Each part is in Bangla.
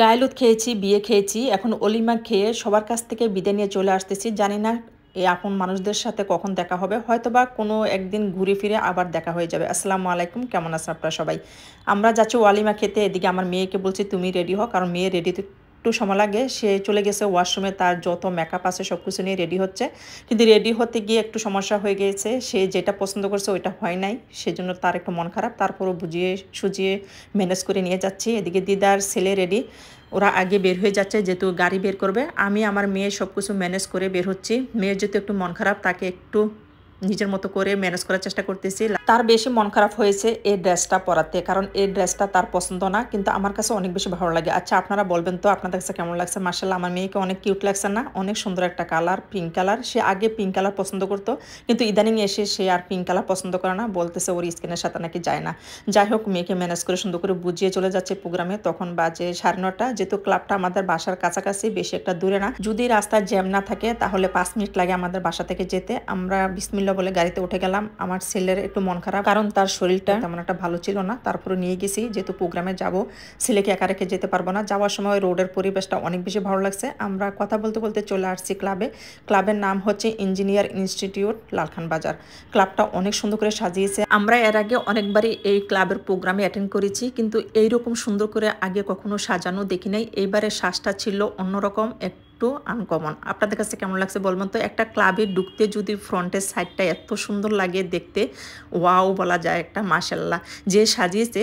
গায়ে খেয়েছি, বিয়ে খেয়েছি। এখন অলিমা খেয়ে সবার কাছ থেকে বিদায় নিয়ে চলে আসতেছি। জানি না এই আপন মানুষদের সাথে কখন দেখা হবে। হয়তোবা কোনো একদিন ঘুরে ফিরে আবার দেখা হয়ে যাবে। আসসালামু আলাইকুম, কেমন আছেন আপনারা সবাই? আমরা যাচ্ছি ওয়ালিমা খেতে। এদিকে আমার মেয়েকে বলছি তুমি রেডি হও, কারণ মেয়ে রেডি একটু সময় লাগে। সে চলে গেছে ওয়াশরুমে, তার যত মেকআপ আছে সব কিছু নিয়ে রেডি হচ্ছে। কিন্তু রেডি হতে গিয়ে একটু সমস্যা হয়ে গিয়েছে। সে যেটা পছন্দ করছে ওইটা হয় নাই, সেজন্য তার একটু মন খারাপ। তারপরও বুঝিয়ে সুজিয়ে ম্যানেজ করে নিয়ে যাচ্ছি। এদিকে দিদার ছেলে রেডি, ওরা আগে বের হয়ে যাচ্ছে, যেহেতু গাড়ি বের করবে। আমি আমার মেয়ে সব কিছু ম্যানেজ করে বের হচ্ছি। মেয়ের যেহেতু একটু মন খারাপ, তাকে একটু নিজের মতো করে ম্যানেজ করার চেষ্টা করতেছি। তার বেশি মন খারাপ হয়েছে এই ড্রেসটা পরাতে, কারণ এই ড্রেসটা তার পছন্দ না, কিন্তু আমার কাছে অনেক বেশি ভালো লাগে। আচ্ছা, আপনারা বলবেন তো আপনাদের কাছে কেমন লাগছে? মার্শাল্লাহ, আমার মেয়েকে অনেক কিউট লাগছে না? অনেক সুন্দর একটা কালার, পিঙ্ক কালার। সে আগে পিঙ্ক কালার পছন্দ করতো, কিন্তু ইদানিং এসে সে আর পিঙ্ক কালার পছন্দ করে না, বলতেছে ওর স্কিনের সাথে নাকি যায় না। যাই হোক, মেয়েকে ম্যানেজ করে সুন্দর করে বুঝিয়ে চলে যাচ্ছে প্রোগ্রামে। তখন বাজে 9:30। যেহেতু ক্লাবটা আমাদের বাসার কাছাকাছি, বেশি একটা দূরে না। যদি রাস্তার জ্যাম না থাকে তাহলে 5 মিনিট লাগে আমাদের বাসা থেকে যেতে। আমরা বিসমিল্লাহ বলে গাড়িতে উঠে গেলাম। আমার ছেলের একটু মন খারাপ, কারণ তার শরীরটা তেমন একটা ভালো ছিল না। তারপরে নিয়ে গেছি, যেহেতু প্রোগ্রামে যাব, ছেলেকে একা রেখে যেতে পারবো না। যাওয়ার সময় রোডের পরিবেশটা অনেক বেশি ভালো লাগছে। আমরা কথা বলতে বলতে চলে আসছি ক্লাবে। ক্লাবের নাম হচ্ছে ইঞ্জিনিয়ার ইনস্টিটিউট, লালখান বাজার। ক্লাবটা অনেক সুন্দর করে সাজিয়েছে। আমরা এর আগে অনেকবারই এই ক্লাবের প্রোগ্রামে অ্যাটেন্ড করেছি, কিন্তু এইরকম সুন্দর করে আগে কখনো সাজানো দেখি নাই। এইবারের শ্বাসটা ছিল অন্যরকম, একটু আনকমন। আপনাদের কাছে কেমন লাগছে বলবেন তো? একটা ক্লাবে ঢুকতে যদি ফ্রন্টের সাইডটা এত সুন্দর লাগে দেখতে, ওয়াও বলা যায় একটা। মাশাল্লাহ, যে সাজিয়েছে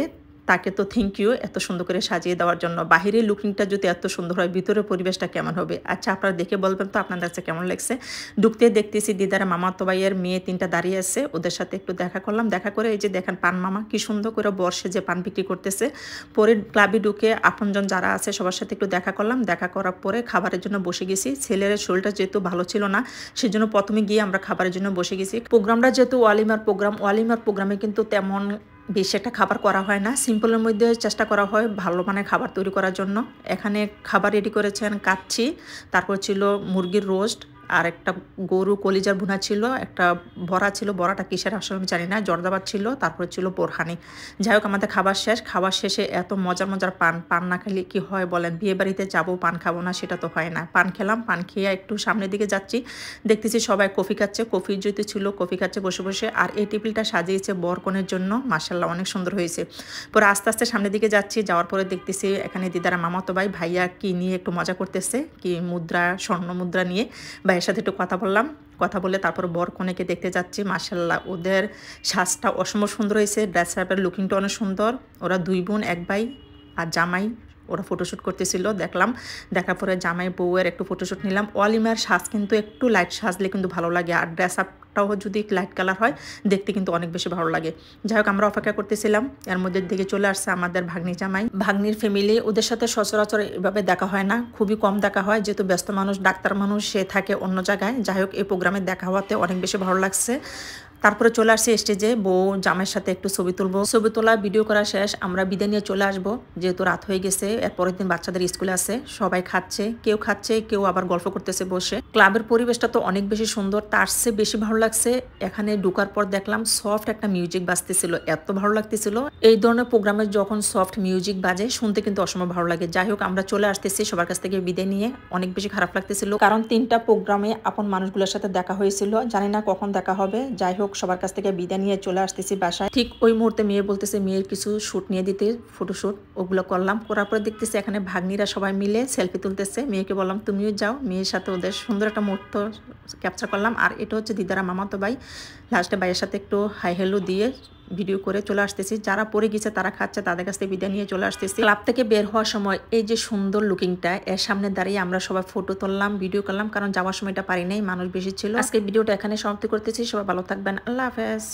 তাকে তো থ্যাংক ইউ এত সুন্দর করে সাজিয়ে দেওয়ার জন্য। বাহিরের লুকিংটা যদি এত সুন্দর হয়, ভিতরের পরিবেশটা কেমন হবে? আচ্ছা, আপনারা দেখে বলবেন তো আপনাদের কাছে কেমন লাগছে। ঢুকতে দেখতেছি দিদারা মামাতো ভাইয়ের মেয়ে 3টা দাঁড়িয়ে আছে, ওদের সাথে একটু দেখা করলাম। দেখা করে এই যে দেখেন পান মামা কি সুন্দর করে বর্ষে যে পান বিক্রি করতেছে। পরে ক্লাবে ঢুকে আপনজন যারা আছে সবার সাথে একটু দেখা করলাম। দেখা করার পরে খাবারের জন্য বসে গেছি। ছেলের শরীরটা যেহেতু ভালো ছিল না, সেজন্য প্রথমে গিয়ে আমরা খাবারের জন্য বসে গেছি। প্রোগ্রামটা যেহেতু ওয়ালিমার প্রোগ্রামে কিন্তু তেমন বেশি একটা খাবার করা হয় না, সিম্পলের মধ্যে চেষ্টা করা হয় ভালো মানের খাবার তৈরি করার জন্য। এখানে খাবার রেডি করেছেন কাচ্চি, তারপর ছিল মুরগির রোস্ট, আর একটা গরু কলিজার ভুনা ছিল, একটা বড়া ছিল, বড়াটা কিসের আসলে আমি জানি না, জর্দাবাদ ছিল, তারপরে ছিল বোরহানি। যাই হোক, আমাদের খাবার শেষ। খাবার শেষে এত মজার মজার পান না খেলে কি হয় বলেন? বিয়ে বাড়িতে যাবো পান খাবো না, সেটা তো হয় না। পান খেলাম, পান খেয়ে একটু সামনের দিকে যাচ্ছি, দেখতেছি সবাই কফি খাচ্ছে। কফি যদি ছিল, কফি খাচ্ছে বসে বসে। আর এই টেবিলটা সাজিয়েছে বরকনের জন্য, মাশাল্লাহ অনেক সুন্দর হয়েছে। পরে আস্তে আস্তে সামনের দিকে যাচ্ছি, যাওয়ার পরে দেখতেছি এখানে দিদারা মামাতো ভাই ভাইয়া কি নিয়ে একটু মজা করতেছে, কি মুদ্রা, স্বর্ণ মুদ্রা নিয়ে। ভাইয়ের সাথে একটু কথা বললাম। কথা বলে তারপর বর কনেকে দেখতে যাচ্ছি। মাশাল্লাহ, ওদের সাজটা অসম্ভব সুন্দর হয়েছে, ড্রেস আপের লুকিংটা অনেক সুন্দর। ওরা 2 বোন 1 ভাই আর জামাই, ওরা ফটোশ্যুট করতেছিল, দেখলাম। দেখার পরে জামাই বউয়ের একটু ফটোশ্যুট নিলাম। ওয়ালিমার সাজ কিন্তু একটু লাইট সাজলে কিন্তু ভালো লাগে, আর ড্রেস আপটাও যদি লাইট কালার হয় দেখতে কিন্তু অনেক বেশি ভালো লাগে। যাই হোক, আমরা অপেক্ষা করতেছিলাম। এর মধ্যে দিকে চলে আসছে আমাদের ভাগ্নি জামাই, ভাগ্নির ফ্যামিলি। ওদের সাথে সচরাচর এভাবে দেখা হয় না, খুবই কম দেখা হয়, যেহেতু ব্যস্ত মানুষ, ডাক্তার মানুষ, সে থাকে অন্য জায়গায়। যাই হোক, এই প্রোগ্রামে দেখা হওয়াতে অনেক বেশি ভালো লাগছে। তারপরে চলে আসছি স্টেজে, বউ জামাইয়ের সাথে একটু ছবি তুলবো। ছবি তোলা ভিডিও করা শেষ, আমরা বিদায় নিয়ে চলে আসবো, যেহেতু রাত হয়ে গেছে। এর পরের দিন বাচ্চাদের স্কুলে আছে, সবাই খাচ্ছে, কেউ আবার গল্প করতেছে বসে। ক্লাবের পরিবেশটা তো অনেক বেশি সুন্দর। তার চেয়ে বেশি ভালো লাগছে এখানে ঢোকার পর দেখলাম সফট একটা মিউজিক বাজতেছিল, এত ভালো লাগতেছিল। এই ধরনের প্রোগ্রামে যখন সফট মিউজিক বাজে শুনতে কিন্তু অসম্ভব ভালো লাগে। যাই হোক, আমরা চলে আসতেছি সবার কাছ থেকে বিদায় নিয়ে। অনেক বেশি খারাপ লাগতেছিল, কারণ 3টা প্রোগ্রামে আপন মানুষগুলোর সাথে দেখা হয়েছিল, জানি না কখন দেখা হবে। যাই হোক, সবার কাছ থেকে বিদায় নিয়ে চলে আসতেছি বাসায়। ঠিক ওই মুহূর্তে মেয়ে বলতেছে মেয়ের কিছু শ্যুট নিয়ে দিতে, ফটোশ্যুট। ওগুলো করলাম, করার পরে দেখতেছি এখানে ভাগ্নিরা সবাই মিলে সেলফি তুলতেছে। মেয়েকে বললাম তুমিও যাও, মেয়ের সাথে ওদের সুন্দর একটা মুহূর্ত ক্যাপচার করলাম। আর এটা হচ্ছে দিদারা মামাতো ভাই। লাস্টে ভাইয়ের সাথে একটু হাই হ্যালো দিয়ে ভিডিও করে চলে আসতেছি। যারা পরে গেছে তারা খাচ্ছে, তাদের কাছ থেকে বিদায় নিয়ে চলে আসতেছি। ক্লাব থেকে বের হওয়ার সময় এই যে সুন্দর লুকিংটা, এর সামনে দাঁড়িয়ে আমরা সবাই ফটো তুললাম, ভিডিও করলাম, কারণ যাওয়ার সময় এটা পারি নাই, মানুষ বেশি ছিল। আজকে ভিডিওটা এখানে সমাপ্তি করতেছি। সবাই ভালো থাকবেন, আল্লাহ হাফেজ।